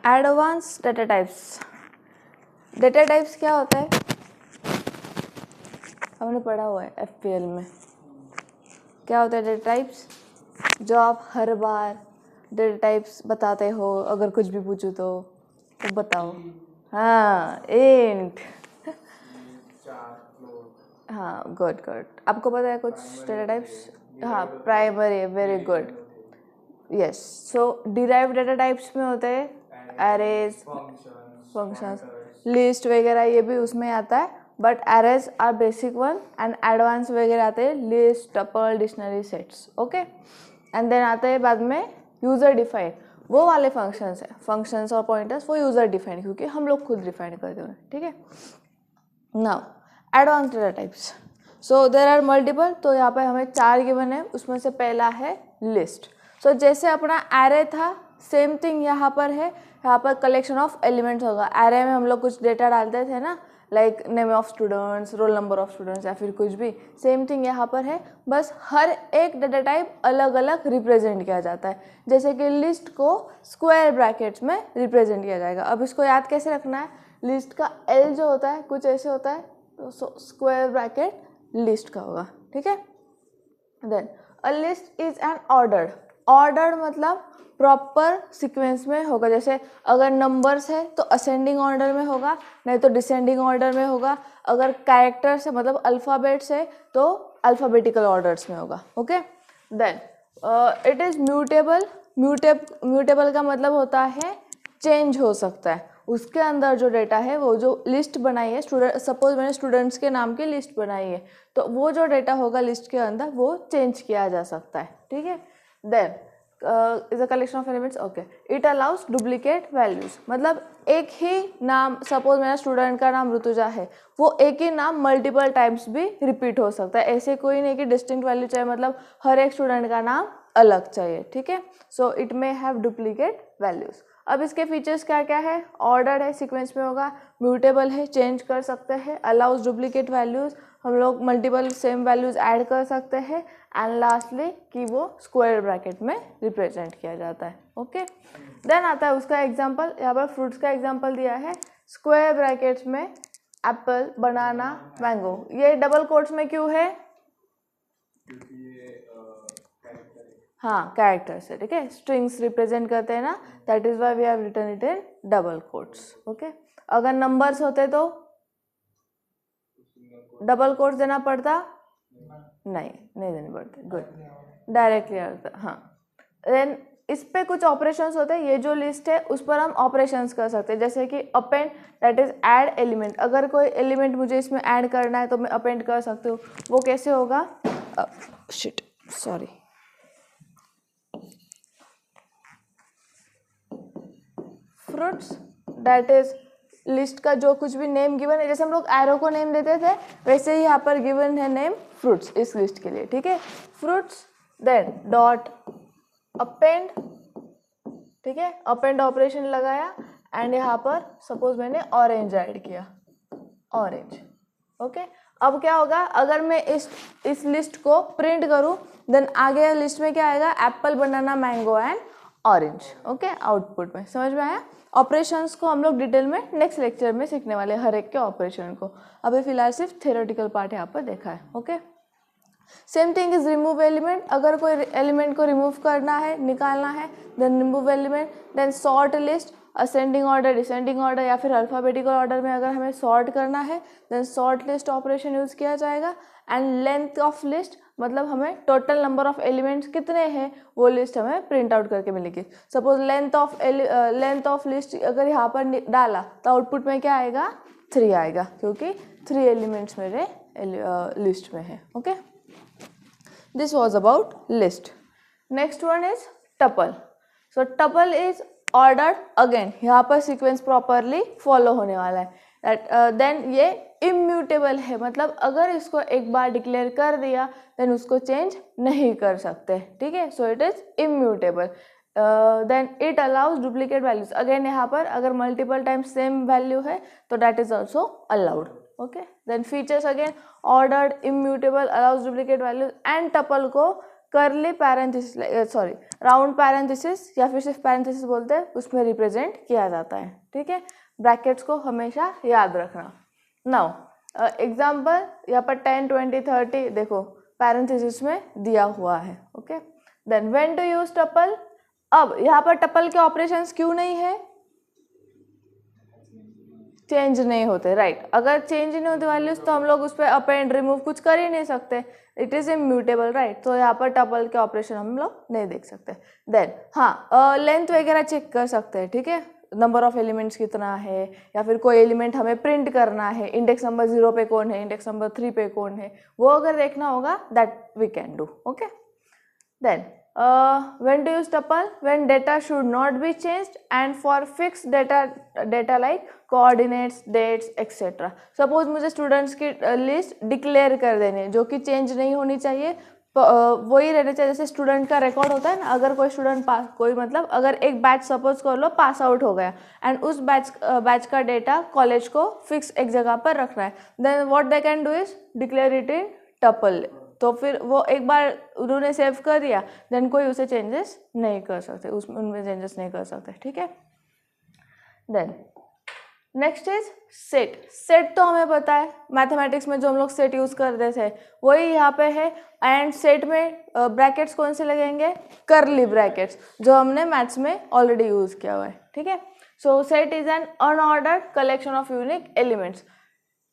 Advance data types. Data types क्या होता है, हमने पढ़ा हुआ है FPL में। क्या होता है डेटा टाइप्स? जो आप हर बार डेटा टाइप्स बताते हो, अगर कुछ भी पूछूं तो बताओ। हाँ, इंट। हाँ, गुड गुड, आपको पता है कुछ डेटा टाइप्स? हाँ, प्राइमरी, वेरी गुड, यस। सो डिराइव्ड डेटा टाइप्स में होते हैं एरेज, फंक्शंस, लिस्ट वगैरह, ये भी उसमें आता है। But arrays are basic one and advance वगैरह आते हैं list, tuple, dictionary, sets, okay. And then आते हैं बाद में यूजर डिफाइंड, वो वाले फंक्शंस है, फंक्शंस और पॉइंटर्स वो यूजर डिफाइंड, क्योंकि हम लोग खुद डिफाइन करते हैं, ठीक है। Now advance data types, so there are multiple. तो यहाँ पे हमें 4 गिवन है, उसमें से पहला है लिस्ट। सो जैसे अपना एरे था, सेम थिंग यहाँ पर है। यहाँ पर कलेक्शन ऑफ एलिमेंट्स होगा। एरे में हम लोग कुछ डेटा डालते थे ना, like name of students, roll number of students, या फिर कुछ भी। सेम थिंग यहाँ पर है, बस हर एक डेटा टाइप अलग अलग रिप्रेजेंट किया जाता है। जैसे कि लिस्ट को स्क्वायर ब्रैकेट्स में रिप्रेजेंट किया जाएगा। अब इसको याद कैसे रखना है? लिस्ट का L जो होता है कुछ ऐसे होता है, तो स्क्वायर ब्रैकेट लिस्ट का होगा, ठीक है। Then a list is an ordered, ordered मतलब प्रॉपर सीक्वेंस में होगा। जैसे अगर नंबर्स है तो असेंडिंग ऑर्डर में होगा, नहीं तो डिसेंडिंग ऑर्डर में होगा। अगर कैरेक्टर्स है मतलब अल्फ़ाबेट्स है तो अल्फ़ाबेटिकल ऑर्डर्स में होगा, okay. Then it is mutable, mutable का मतलब होता है चेंज हो सकता है। उसके अंदर जो डेटा है, वो जो लिस्ट बनाई है, स्टूडेंट, सपोज मैंने स्टूडेंट्स के नाम की लिस्ट बनाई है, तो वो जो डेटा होगा लिस्ट के अंदर वो चेंज किया जा सकता है, ठीक है। Then is a collection of elements, okay. It allows duplicate values, मतलब एक ही नाम, सपोज मेरा स्टूडेंट का नाम ऋतुजा है, वो एक ही नाम मल्टीपल टाइम्स भी रिपीट हो सकता है। ऐसे कोई नहीं कि डिस्टिंक्ट वैल्यू चाहिए, मतलब हर एक स्टूडेंट का नाम अलग चाहिए, ठीक है। So it may have duplicate values. अब इसके फीचर्स क्या क्या है? ऑर्डर है, सीक्वेंस में होगा, म्यूटेबल है, चेंज कर सकते हैं, अलाउज डुप्लीकेट वैल्यूज, हम लोग मल्टीपल सेम वैल्यूज ऐड कर सकते हैं, एंड लास्टली कि वो स्क्वायर ब्रैकेट में रिप्रेजेंट किया जाता है, ओके। देन आता है उसका एग्जांपल, यहाँ पर फ्रूट्स का एग्जांपल दिया है स्क्वायर ब्रैकेट्स में, एप्पल, बनाना, मैंगो। ये डबल कोट्स में क्यों है? हाँ, कैरेक्टर्स है, ठीक है, स्ट्रिंग्स रिप्रेजेंट करते हैं ना, that is why we have written it in double quotes, okay. अगर नंबर्स होते तो डबल कोट्स देना पड़ता? नहीं देने पड़ते, गुड, डायरेक्टली आता, हाँ। देन इस पे कुछ ऑपरेशंस होते हैं, ये जो लिस्ट है उस पर हम ऑपरेशंस कर सकते हैं, जैसे कि append, that is add element. अगर कोई एलिमेंट मुझे इसमें ऐड करना है तो मैं अपेंड कर सकती हूँ। वो कैसे होगा? Shit, sorry, fruits, that is list का जो कुछ भी नेम गिवन है, जैसे हम लोग एरो को नेम देते थे, वैसे ही यहाँ पर गिवन है नेम फ्रूट्स इस लिस्ट के लिए, ठीक है, फ्रूट्स। देन डॉट अपेंड, ठीक है, अपेंड ऑपरेशन लगाया, एंड यहाँ पर सपोज मैंने ऑरेंज ऐड किया, ऑरेंज, ओके। अब क्या होगा, अगर मैं इस लिस्ट को प्रिंट करूँ, देन आगे लिस्ट में क्या आएगा? Apple, banana, mango and orange, okay, output में। समझ में आया? ऑपरेशंस को हम लोग डिटेल में नेक्स्ट लेक्चर में सीखने वाले, हर एक के ऑपरेशन को। अभी फिलहाल सिर्फ थ्योरेटिकल पार्ट यहाँ पर देखा है, okay. Same thing is remove element, अगर कोई एलिमेंट को रिमूव करना है, निकालना है, then remove element. Then sort list, ascending order, descending order या फिर अल्फाबेटिकल ऑर्डर में अगर हमें सॉर्ट करना है, then sort list operation use किया जाएगा। एंड लेंथ ऑफ लिस्ट, मतलब हमें टोटल नंबर ऑफ एलिमेंट्स कितने हैं वो लिस्ट हमें प्रिंट आउट करके मिलेगी। सपोज लेंथ ऑफ लिस्ट अगर यहाँ पर डाला तो आउटपुट में क्या आएगा? 3 आएगा, क्योंकि 3 एलिमेंट्स मेरे लिस्ट में है, okay. This was about list. Next one is tuple. So tuple is ordered again. यहाँ पर sequence properly follow होने वाला है। Then ये immutable है, मतलब अगर इसको एक बार declare कर दिया then उसको change नहीं कर सकते, ठीक है। So it is immutable. Then it allows duplicate values. Again यहाँ पर अगर multiple times same value है तो that is also allowed. Okay. Then features again ordered, immutable, allows duplicate values, and tuple को करली पैरेंथेसिस, सॉरी राउंड पैरेंथेसिस या फिर सिर्फ पैरेंथेसिस बोलते हैं, उसमें रिप्रेजेंट किया जाता है, ठीक है। ब्रैकेट्स को हमेशा याद रखना। नाउ एग्जाम्पल यहाँ पर 10, 20, 30 देखो पैरेंथेसिस में दिया हुआ है, okay. Then when to use tuple, अब यहाँ पर टपल के ऑपरेशंस क्यों नहीं है, चेंज नहीं होते, राइट। अगर चेंज नहीं होते वैल्यूज तो हम लोग उस पर अपेंड रिमूव कुछ कर ही नहीं सकते, इट इज इम्यूटेबल, राइट। तो यहाँ पर टपल के ऑपरेशन हम लोग नहीं देख सकते। देन हाँ लेंथ वगैरह चेक कर सकते हैं, ठीक है, नंबर ऑफ एलिमेंट्स कितना है, या फिर कोई एलिमेंट हमें प्रिंट करना है, इंडेक्स नंबर 0 पे कौन है, इंडेक्स नंबर 3 पे कौन है, वो अगर देखना होगा that we can do, okay. Then when to use tuple, when data should not be changed and for fixed data like coordinates, dates etc. Suppose मुझे स्टूडेंट्स की लिस्ट डिक्लेयर कर देनी है जो कि चेंज नहीं होनी चाहिए, वही रहना चाहिए। जैसे स्टूडेंट का रिकॉर्ड होता है ना, अगर कोई स्टूडेंट पास, कोई मतलब अगर एक बैच सपोज कर लो पास आउट हो गया एंड उस बैच का डेटा कॉलेज को फिक्स एक जगह पर रखना है, then what they can do is declare it in tuple. तो फिर वो एक बार उन्होंने सेव कर दिया, देन कोई उसे चेंजेस नहीं कर सकते, उसमें उनमें चेंजेस नहीं कर सकते, ठीक है। Then next is set. Set तो हमें पता है, मैथमेटिक्स में जो हम लोग सेट यूज करते थे वही यहाँ पे है। एंड सेट में ब्रैकेट्स कौन से लगेंगे, करली ब्रैकेट्स, जो हमने मैथ्स में ऑलरेडी यूज किया हुआ है, ठीक है। सो set is an unordered collection of unique elements.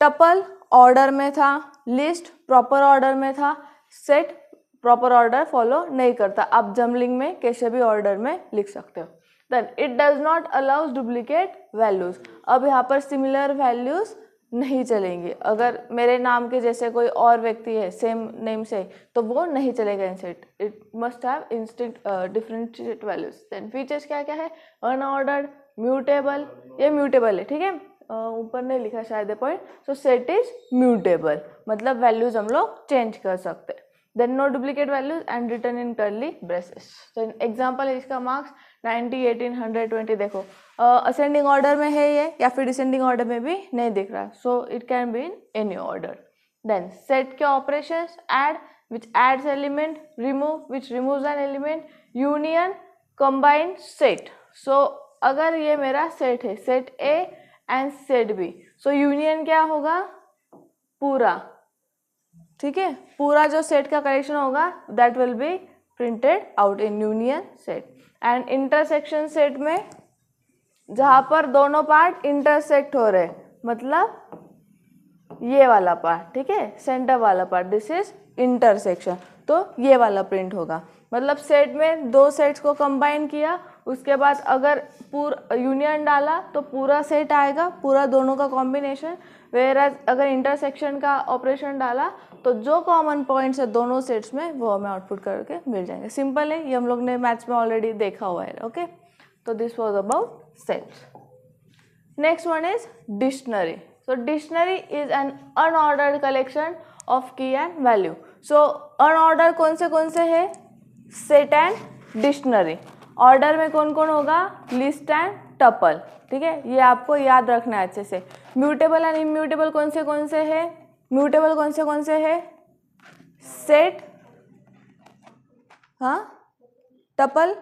Tuple order में था, लिस्ट प्रॉपर ऑर्डर में था, सेट प्रॉपर ऑर्डर फॉलो नहीं करता, आप जम्बलिंग में कैसे भी ऑर्डर में लिख सकते हो। Then it does not allows duplicate values. अब यहाँ पर सिमिलर वैल्यूज नहीं चलेंगी, अगर मेरे नाम के जैसे कोई और व्यक्ति है सेम नेम से तो वो नहीं चलेगा in set, it must have instinct differentiate values. Then features क्या क्या है, अनऑर्डर्ड, म्यूटेबल, ये म्यूटेबल है, ठीक है, ऊपर नहीं लिखा शायद point. So set is mutable, मतलब वैल्यूज हम लोग चेंज कर सकते हैं। Then no duplicate values and return in curly braces. तो एग्जांपल है इसका मार्क्स 90, 18, 120 देखो असेंडिंग ऑर्डर में है ये या फिर डिसेंडिंग ऑर्डर में भी नहीं दिख रहा, so it can be in any order. Then set के operations, add which adds element, remove which removes an element, union, combine, set. So अगर ये मेरा सेट है, set A and set B, so union क्या होगा, पूरा, ठीक है, पूरा जो सेट का कलेक्शन होगा that will be printed out in union set. And intersection set में जहां पर दोनों पार्ट इंटरसेक्ट हो रहे, मतलब ये वाला पार्ट, ठीक है, सेंटर वाला पार्ट, दिस इज इंटरसेक्शन, तो ये वाला प्रिंट होगा। मतलब सेट में दो सेट्स को कंबाइन किया, उसके बाद अगर पूरा यूनियन डाला तो पूरा सेट आएगा, पूरा दोनों का कॉम्बिनेशन। वेयरएज अगर इंटरसेक्शन का ऑपरेशन डाला तो जो कॉमन पॉइंट्स है दोनों सेट्स में वो हमें आउटपुट करके मिल जाएंगे। सिंपल है, ये हम लोग ने मैथ्स में ऑलरेडी देखा हुआ है, ओके। तो this was about sets. Next one is dictionary. So dictionary is an unordered collection of की एंड वैल्यू। सो अनऑर्डर कौन से है, सेट एंड डिक्शनरी। ऑर्डर में कौन कौन होगा, लिस्ट एंड टपल, ठीक है, ये आपको याद रखना है अच्छे से। म्यूटेबल एंड इम्यूटेबल कौन से है, म्यूटेबल कौन से है, सेट, हाँ, टपल,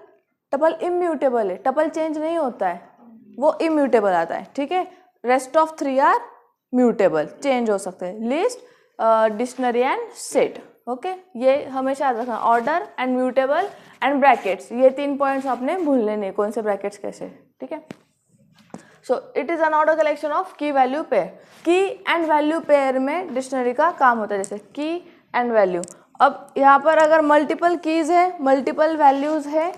टपल इम्यूटेबल है, टपल चेंज नहीं होता है, वो इम्यूटेबल आता है, ठीक है। Rest of 3 are mutable, change हो सकते हैं, list, dictionary and set, okay. ये हमेशा याद रखना, order and mutable and brackets, ये 3 पॉइंट्स आपने भूलने नहीं, कौन से ब्रैकेट्स कैसे, ठीक है। So it is an order collection of की वैल्यू पेयर। की एंड वैल्यू पेयर में डिक्शनरी का काम होता है, जैसे की एंड वैल्यू। अब यहाँ पर अगर मल्टीपल कीज है, मल्टीपल वैल्यूज है,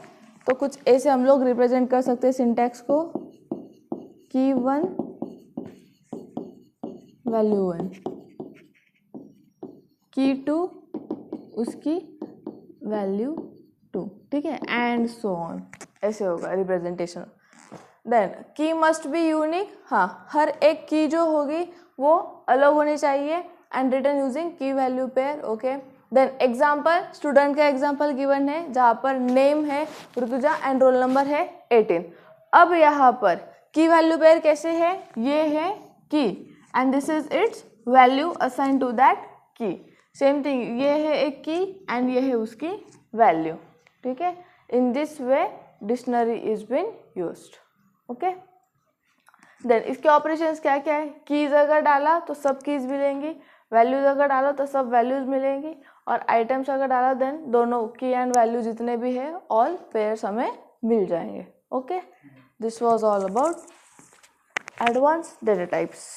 तो कुछ ऐसे हम लोग रिप्रेजेंट कर सकते हैं सिंटैक्स को, की 1 वैल्यू 1, की 2 उसकी वैल्यू 2, ठीक है, एंड सो ऑन, ऐसे होगा रिप्रेजेंटेशन। देन की मस्ट बी यूनिक, हाँ, हर एक की जो होगी वो अलग होनी चाहिए and return using key value pair, okay. Then example, student का एग्जाम्पल गिवन है जहाँ पर नेम है ऋतुजा एंड रोल नंबर है 18। अब यहाँ पर की वैल्यू पेयर कैसे है, ये है key and this is its value assign to that key. Same thing, ये है एक की एंड ये है उसकी वैल्यू, ठीक है। In this way dictionary is been used, okay. Then इसके ऑपरेशंस क्या क्या है, कीज अगर डाला तो सब कीज मिलेंगी, वैल्यूज अगर डालो तो सब वैल्यूज मिलेंगी, और आइटम्स अगर डाला देन दोनों की एंड वैल्यू जितने भी है ऑल पेयर्स हमें मिल जाएंगे, okay. This was all about advance data types.